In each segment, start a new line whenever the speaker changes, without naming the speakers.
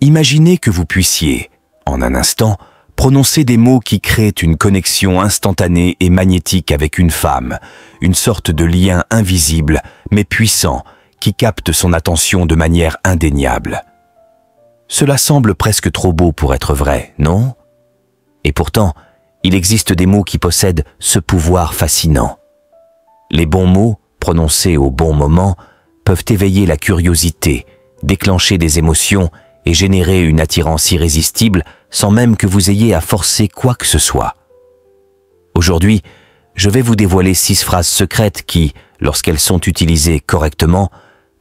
Imaginez que vous puissiez, en un instant, prononcer des mots qui créent une connexion instantanée et magnétique avec une femme, une sorte de lien invisible mais puissant qui capte son attention de manière indéniable. Cela semble presque trop beau pour être vrai, non? Et pourtant, il existe des mots qui possèdent ce pouvoir fascinant. Les bons mots, prononcés au bon moment, peuvent éveiller la curiosité, déclencher des émotions et générer une attirance irrésistible sans même que vous ayez à forcer quoi que ce soit. Aujourd'hui, je vais vous dévoiler 6 phrases secrètes qui, lorsqu'elles sont utilisées correctement,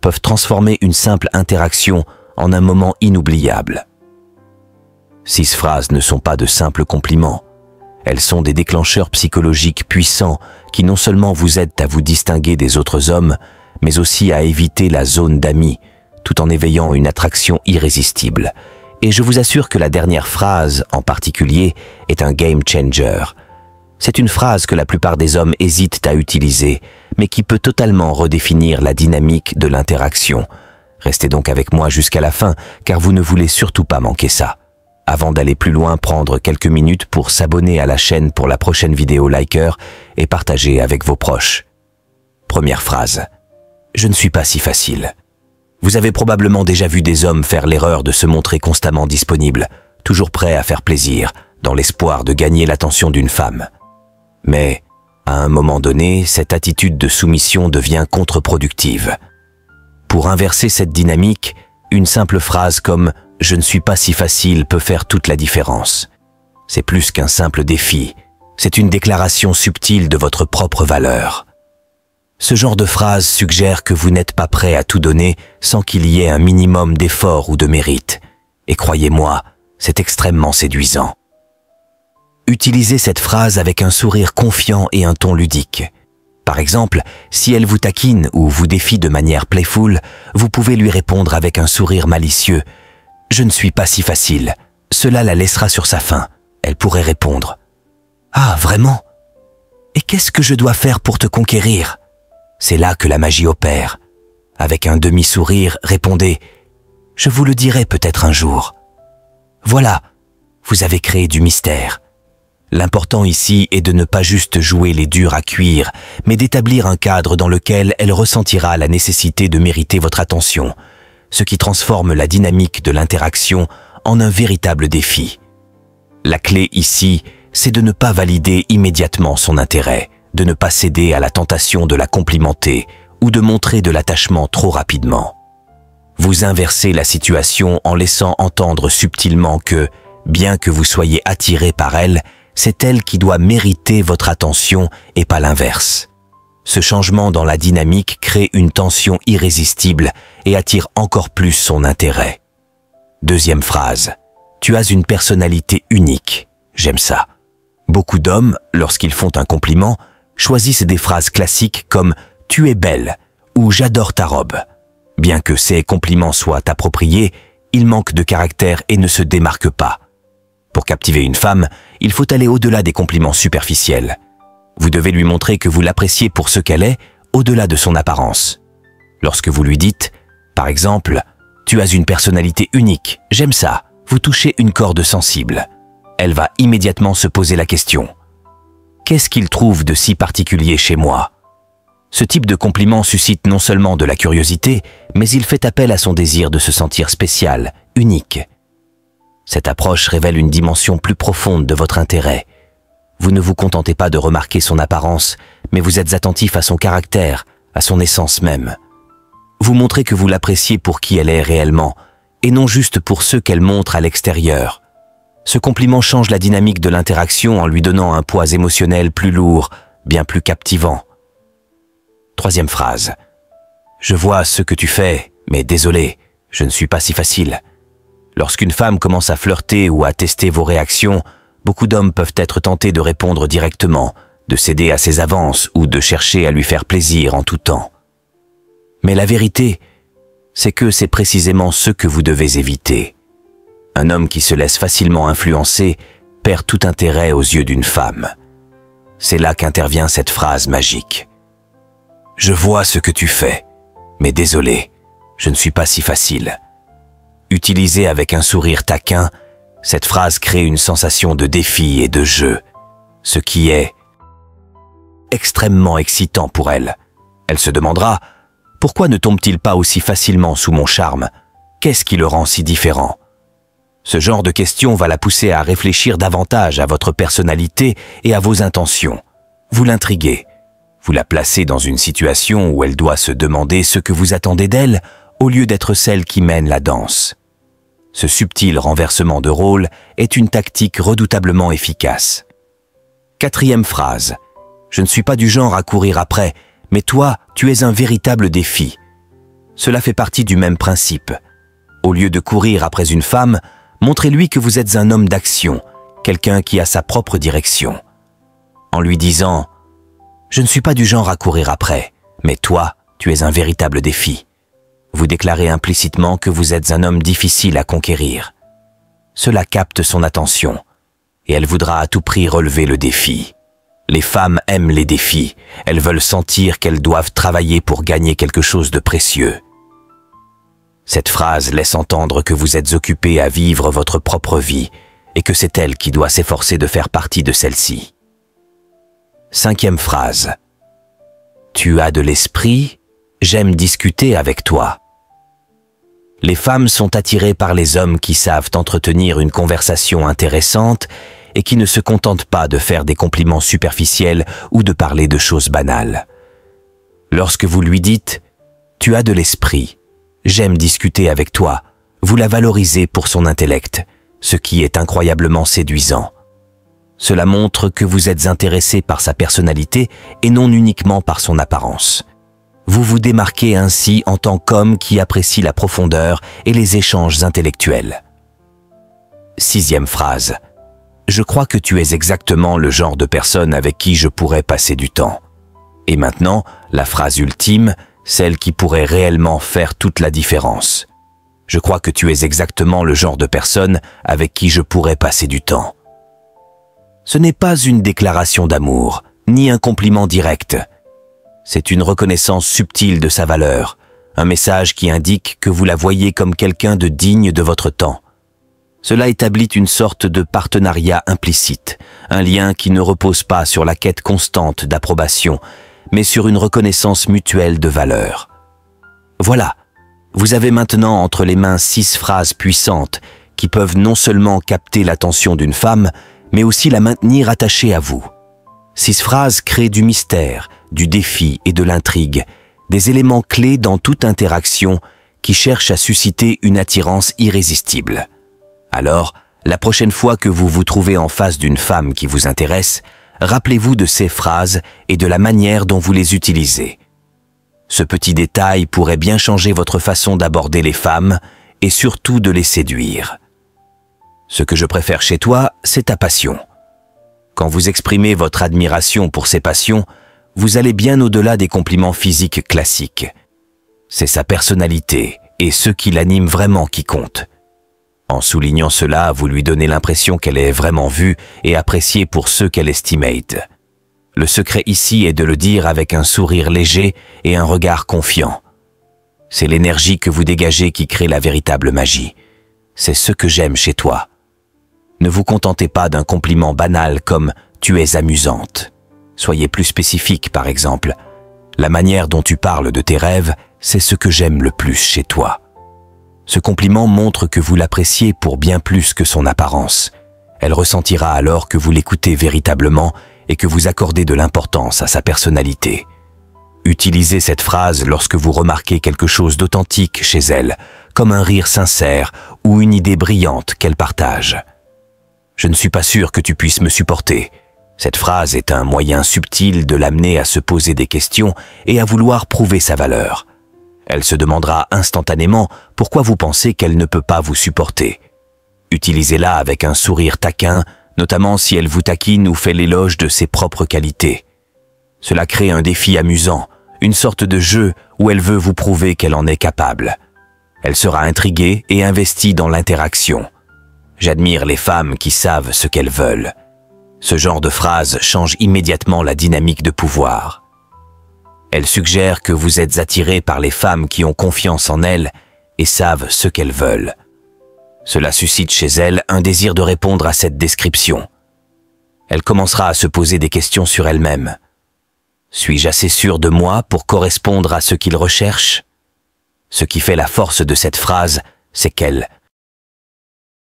peuvent transformer une simple interaction en un moment inoubliable. 6 phrases ne sont pas de simples compliments. Elles sont des déclencheurs psychologiques puissants qui non seulement vous aident à vous distinguer des autres hommes, mais aussi à éviter la zone d'amis, tout en éveillant une attraction irrésistible. Et je vous assure que la dernière phrase, en particulier, est un game changer. C'est une phrase que la plupart des hommes hésitent à utiliser, mais qui peut totalement redéfinir la dynamique de l'interaction. Restez donc avec moi jusqu'à la fin, car vous ne voulez surtout pas manquer ça. Avant d'aller plus loin, prendre quelques minutes pour s'abonner à la chaîne pour la prochaine vidéo liker et partager avec vos proches. Première phrase. Je ne suis pas si facile. Vous avez probablement déjà vu des hommes faire l'erreur de se montrer constamment disponibles, toujours prêts à faire plaisir, dans l'espoir de gagner l'attention d'une femme. Mais, à un moment donné, cette attitude de soumission devient contre-productive. Pour inverser cette dynamique, une simple phrase comme « Je ne suis pas si facile » peut faire toute la différence. C'est plus qu'un simple défi, c'est une déclaration subtile de votre propre valeur. Ce genre de phrase suggère que vous n'êtes pas prêt à tout donner sans qu'il y ait un minimum d'effort ou de mérite. Et croyez-moi, c'est extrêmement séduisant. Utilisez cette phrase avec un sourire confiant et un ton ludique. Par exemple, si elle vous taquine ou vous défie de manière playful, vous pouvez lui répondre avec un sourire malicieux. « Je ne suis pas si facile ». Cela la laissera sur sa faim. Elle pourrait répondre. « Ah, vraiment? Et qu'est-ce que je dois faire pour te conquérir ?» C'est là que la magie opère. Avec un demi-sourire, répondez « Je vous le dirai peut-être un jour ». Voilà, vous avez créé du mystère. L'important ici est de ne pas juste jouer les durs à cuire, mais d'établir un cadre dans lequel elle ressentira la nécessité de mériter votre attention, ce qui transforme la dynamique de l'interaction en un véritable défi. La clé ici, c'est de ne pas valider immédiatement son intérêt, de ne pas céder à la tentation de la complimenter ou de montrer de l'attachement trop rapidement. Vous inversez la situation en laissant entendre subtilement que, bien que vous soyez attiré par elle, c'est elle qui doit mériter votre attention et pas l'inverse. Ce changement dans la dynamique crée une tension irrésistible et attire encore plus son intérêt. Deuxième phrase. Tu as une personnalité unique. J'aime ça. Beaucoup d'hommes, lorsqu'ils font un compliment, choisissent des phrases classiques comme « tu es belle » ou « j'adore ta robe ». Bien que ces compliments soient appropriés, ils manquent de caractère et ne se démarquent pas. Pour captiver une femme, il faut aller au-delà des compliments superficiels. Vous devez lui montrer que vous l'appréciez pour ce qu'elle est, au-delà de son apparence. Lorsque vous lui dites, par exemple, « tu as une personnalité unique, j'aime ça », vous touchez une corde sensible. Elle va immédiatement se poser la question. Qu'est-ce qu'il trouve de si particulier chez moi? Ce type de compliment suscite non seulement de la curiosité, mais il fait appel à son désir de se sentir spécial, unique. Cette approche révèle une dimension plus profonde de votre intérêt. Vous ne vous contentez pas de remarquer son apparence, mais vous êtes attentif à son caractère, à son essence même. Vous montrez que vous l'appréciez pour qui elle est réellement, et non juste pour ce qu'elle montre à l'extérieur. Ce compliment change la dynamique de l'interaction en lui donnant un poids émotionnel plus lourd, bien plus captivant. Troisième phrase. Je vois ce que tu fais, mais désolé, je ne suis pas si facile. Lorsqu'une femme commence à flirter ou à tester vos réactions, beaucoup d'hommes peuvent être tentés de répondre directement, de céder à ses avances ou de chercher à lui faire plaisir en tout temps. Mais la vérité, c'est que c'est précisément ce que vous devez éviter. Un homme qui se laisse facilement influencer perd tout intérêt aux yeux d'une femme. C'est là qu'intervient cette phrase magique. Je vois ce que tu fais, mais désolé, je ne suis pas si facile. Utilisée avec un sourire taquin, cette phrase crée une sensation de défi et de jeu, ce qui est extrêmement excitant pour elle. Elle se demandera « Pourquoi ne tombe-t-il pas aussi facilement sous mon charme? Qu'est-ce qui le rend si différent ?» Ce genre de question va la pousser à réfléchir davantage à votre personnalité et à vos intentions. Vous l'intriguez. Vous la placez dans une situation où elle doit se demander ce que vous attendez d'elle au lieu d'être celle qui mène la danse. Ce subtil renversement de rôle est une tactique redoutablement efficace. 4e phrase. Je ne suis pas du genre à courir après, mais toi, tu es un véritable défi. Cela fait partie du même principe. Au lieu de courir après une femme, montrez-lui que vous êtes un homme d'action, quelqu'un qui a sa propre direction. En lui disant « Je ne suis pas du genre à courir après, mais toi, tu es un véritable défi ». Vous déclarez implicitement que vous êtes un homme difficile à conquérir. Cela capte son attention, et elle voudra à tout prix relever le défi. Les femmes aiment les défis, elles veulent sentir qu'elles doivent travailler pour gagner quelque chose de précieux. Cette phrase laisse entendre que vous êtes occupé à vivre votre propre vie et que c'est elle qui doit s'efforcer de faire partie de celle-ci. 5e phrase. Tu as de l'esprit, j'aime discuter avec toi. Les femmes sont attirées par les hommes qui savent entretenir une conversation intéressante et qui ne se contentent pas de faire des compliments superficiels ou de parler de choses banales. Lorsque vous lui dites « Tu as de l'esprit, j'aime discuter avec toi », vous la valorisez pour son intellect, ce qui est incroyablement séduisant. Cela montre que vous êtes intéressé par sa personnalité et non uniquement par son apparence. Vous vous démarquez ainsi en tant qu'homme qui apprécie la profondeur et les échanges intellectuels. 6e phrase. Je crois que tu es exactement le genre de personne avec qui je pourrais passer du temps. Et maintenant, la phrase ultime, celle qui pourrait réellement faire toute la différence. Je crois que tu es exactement le genre de personne avec qui je pourrais passer du temps. Ce n'est pas une déclaration d'amour, ni un compliment direct. C'est une reconnaissance subtile de sa valeur, un message qui indique que vous la voyez comme quelqu'un de digne de votre temps. Cela établit une sorte de partenariat implicite, un lien qui ne repose pas sur la quête constante d'approbation, mais sur une reconnaissance mutuelle de valeur. Voilà, vous avez maintenant entre les mains 6 phrases puissantes qui peuvent non seulement capter l'attention d'une femme, mais aussi la maintenir attachée à vous. 6 phrases créent du mystère, du défi et de l'intrigue, des éléments clés dans toute interaction qui cherchent à susciter une attirance irrésistible. Alors, la prochaine fois que vous vous trouvez en face d'une femme qui vous intéresse, rappelez-vous de ces phrases et de la manière dont vous les utilisez. Ce petit détail pourrait bien changer votre façon d'aborder les femmes et surtout de les séduire. Ce que je préfère chez toi, c'est ta passion. Quand vous exprimez votre admiration pour ses passions, vous allez bien au-delà des compliments physiques classiques. C'est sa personnalité et ce qui l'anime vraiment qui compte. En soulignant cela, vous lui donnez l'impression qu'elle est vraiment vue et appréciée pour ceux qu'elle estimate. Le secret ici est de le dire avec un sourire léger et un regard confiant. C'est l'énergie que vous dégagez qui crée la véritable magie. C'est ce que j'aime chez toi. Ne vous contentez pas d'un compliment banal comme « tu es amusante ». Soyez plus spécifique par exemple. La manière dont tu parles de tes rêves, c'est ce que j'aime le plus chez toi. Ce compliment montre que vous l'appréciez pour bien plus que son apparence. Elle ressentira alors que vous l'écoutez véritablement et que vous accordez de l'importance à sa personnalité. Utilisez cette phrase lorsque vous remarquez quelque chose d'authentique chez elle, comme un rire sincère ou une idée brillante qu'elle partage. Je ne suis pas sûr que tu puisses me supporter. Cette phrase est un moyen subtil de l'amener à se poser des questions et à vouloir prouver sa valeur. Elle se demandera instantanément pourquoi vous pensez qu'elle ne peut pas vous supporter. Utilisez-la avec un sourire taquin, notamment si elle vous taquine ou fait l'éloge de ses propres qualités. Cela crée un défi amusant, une sorte de jeu où elle veut vous prouver qu'elle en est capable. Elle sera intriguée et investie dans l'interaction. J'admire les femmes qui savent ce qu'elles veulent. Ce genre de phrase change immédiatement la dynamique de pouvoir. Elle suggère que vous êtes attiré par les femmes qui ont confiance en elles et savent ce qu'elles veulent. Cela suscite chez elle un désir de répondre à cette description. Elle commencera à se poser des questions sur elle-même. Suis-je assez sûr de moi pour correspondre à ce qu'il recherche ? Ce qui fait la force de cette phrase, c'est qu'elle